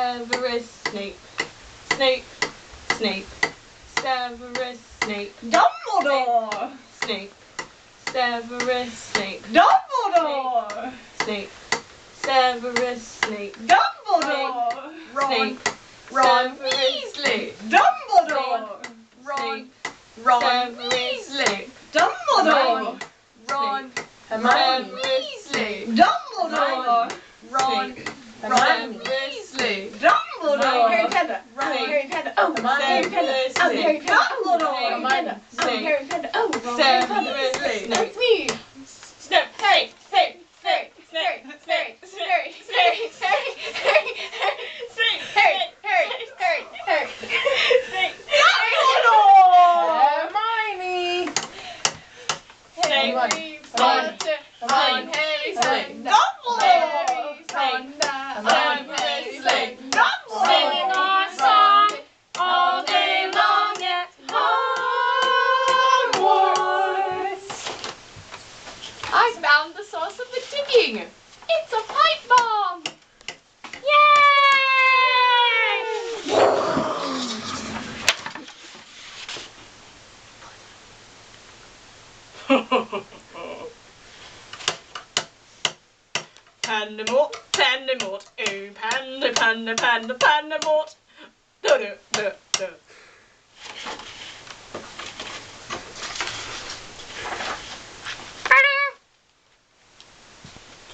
Severus Snape. Snape. Snape. Severus Snape. Dumbledore! Snape. Severus Snape. Dumbledore! Snape. Severus Snape. Dumbledore! Snape. Ron Severus Weasley! Dumbledore! Ron. Ron Severus Weasley! Dumbledore! Ron. Hermione Weasley. Dumbledore! Ron. Ron Weasley. Dumbledore! Harry Potter! Harry Potter! Oh, Harry Potter! Oh, Harry Potter! Dumbledore! Harry Potter! Oh, Harry Potter! That's me! Snape. Harry. Snape. Snape! Snape! Snape! Snape! Snape! Snape! Harry! Hermione! Snape. Potter! Ron. Harry Snape. Dumbledore! Severus Snape. Dumbledore! Singing our song all day long at Hogwarts! I found the source of the ticking. It's a pipe bomb. Pandamort, Pandamort, oh Panda, Panda, Panda, Pandamort. Duh, duh, duh, duh.